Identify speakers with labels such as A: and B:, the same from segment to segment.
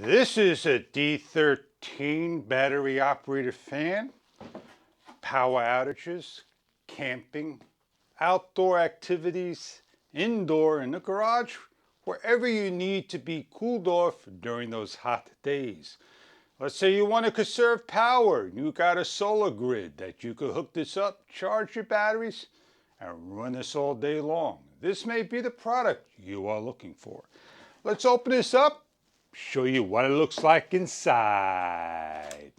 A: This is a D13 battery operated fan. Power outages, camping, outdoor activities, indoor, in the garage, wherever you need to be cooled off during those hot days. Let's say you want to conserve power. You got a solar grid that you could hook this up, charge your batteries, and run this all day long. This may be the product you are looking for. Let's open this up, show you what it looks like inside.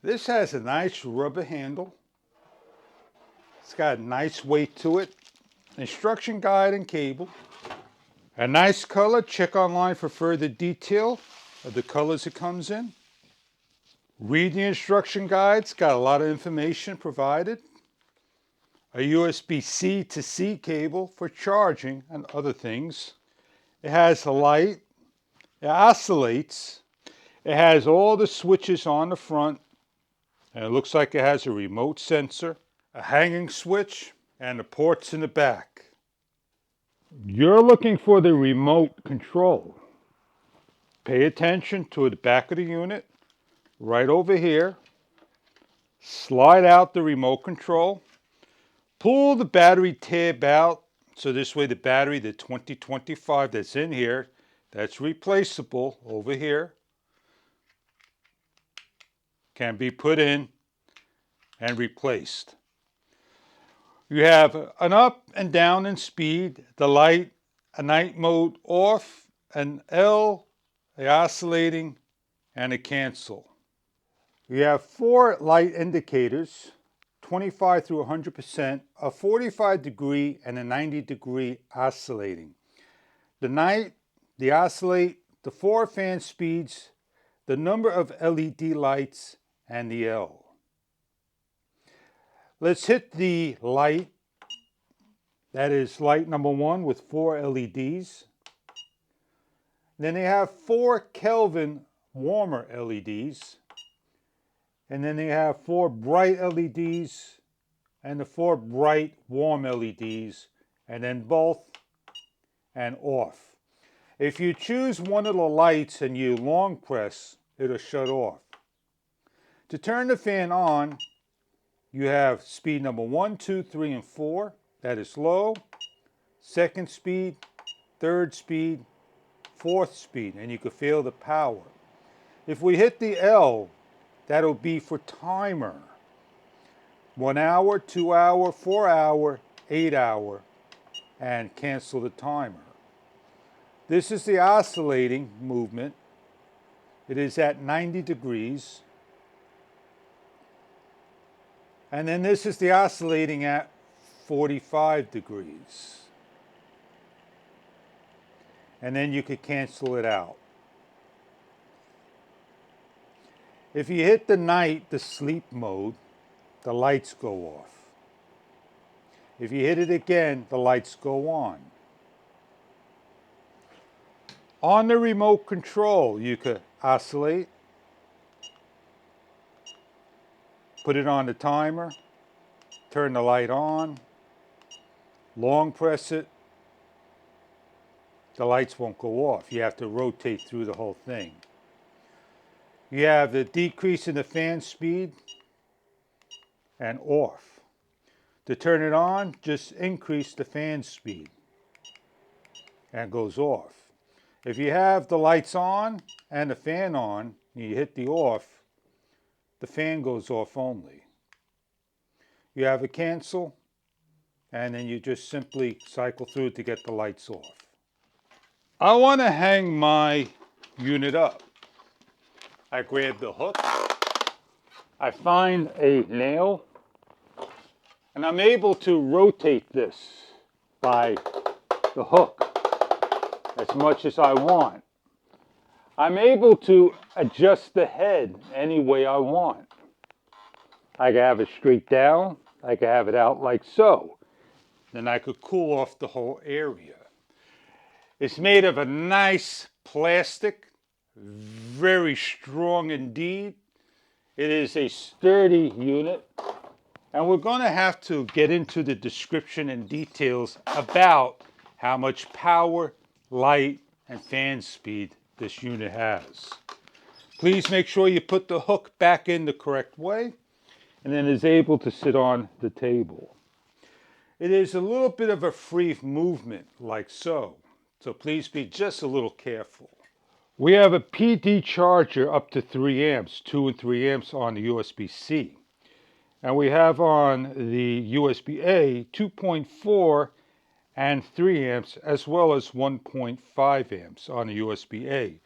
A: This has a nice rubber handle. It's got a nice weight to it. Instruction guide and cable. A nice color. Check online for further detail of the colors it comes in. Read the instruction guide. It's got a lot of information provided. A USB-C to C cable for charging and other things. It has a light. It oscillates. It has all the switches on the front. And it looks like it has a remote sensor, a hanging switch, and the ports in the back. You're looking for the remote control. Pay attention to the back of the unit. Right over here. Slide out the remote control. Pull the battery tab out. So this way the battery, the 2025 that's in here, that's replaceable over here, can be put in and replaced. You have an up and down in speed, the light, a night mode off, an L, a oscillating, and a cancel. You have 4 light indicators, 25 through 100%, a 45 degree and a 90 degree oscillating. The night, the oscillate, the 4 fan speeds, the number of LED lights, and the L. Let's hit the light. That is light number 1 with 4 LEDs. Then they have 4 Kelvin warmer LEDs. And then they have 4 bright LEDs and the 4 bright warm LEDs, and then both and off. If you choose one of the lights and you long press, it'll shut off. To turn the fan on, you have speed number 1, 2, 3, and 4. That is low. Second speed, third speed, fourth speed, and you can feel the power. If we hit the L, that'll be for timer. 1 hour, 2 hour, 4 hour, 8 hour, and cancel the timer. This is the oscillating movement. It is at 90 degrees. And then this is the oscillating at 45 degrees. And then you could cancel it out. If you hit the night, the sleep mode, the lights go off. If you hit it again, the lights go on. On the remote control, you could oscillate, put it on the timer, turn the light on, long press it, the lights won't go off. You have to rotate through the whole thing. You have the decrease in the fan speed and off. To turn it on, just increase the fan speed and it goes off. If you have the lights on and the fan on, and you hit the off, the fan goes off only. You have a cancel, and then you just simply cycle through to get the lights off. I want to hang my unit up. I grab the hook, I find a nail, and I'm able to rotate this by the hook as much as I want. I'm able to adjust the head any way I want. I can have it straight down, I can have it out like so. Then I could cool off the whole area. It's made of a nice plastic, very strong indeed. It is a sturdy unit. And we're going to have to get into the description and details about how much power, light, and fan speed this unit has. Please make sure you put the hook back in the correct way, and then is able to sit on the table. It is a little bit of a free movement, like so. So please be just a little careful. We have a PD charger up to 3 amps, 2 and 3 amps on the USB-C. And we have on the USB-A 2.4 and 3 amps, as well as 1.5 amps on the USB-A.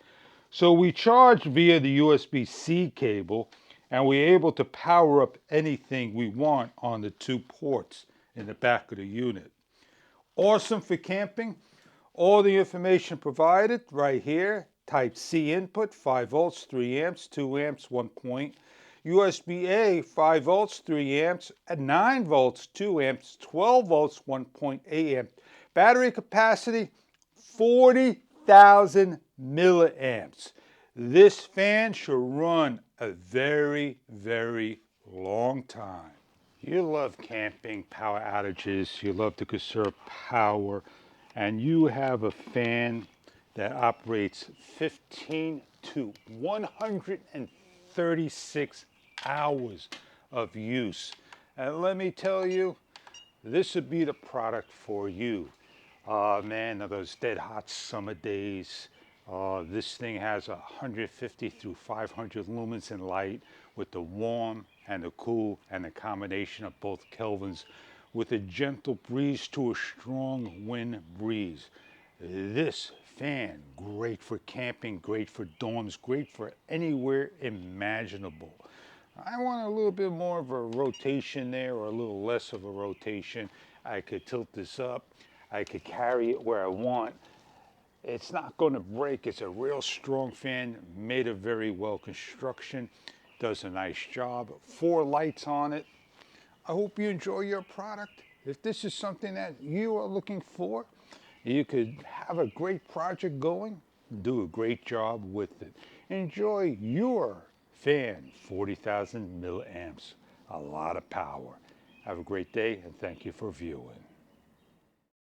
A: So we charge via the USB-C cable, and we're able to power up anything we want on the 2 ports in the back of the unit. Awesome for camping. All the information provided right here. Type C input, 5 volts, 3 amps, 2 amps, 1 point. USB-A, 5 volts, 3 amps, 9 volts, 2 amps, 12 volts, 1.8 amp. Battery capacity, 40,000 milliamps. This fan should run a very, very long time. You love camping, power outages, you love to conserve power, and you have a fan that operates 15 to 136 hours of use. And let me tell you, this would be the product for you. Man, those dead hot summer days, this thing has 150 through 500 lumens in light with the warm and the cool and the combination of both kelvins with a gentle breeze to a strong wind breeze. This fan, great for camping, great for dorms, great for anywhere imaginable. I want a little bit more of a rotation there or a little less of a rotation. I could tilt this up. I could carry it where I want. It's not going to break. It's a real strong fan, made of very well construction. Does a nice job. 4 lights on it. I hope you enjoy your product. If this is something that you are looking for, you could have a great project going, do a great job with it. Enjoy your fan, 40,000 milliamps, a lot of power. Have a great day and thank you for viewing.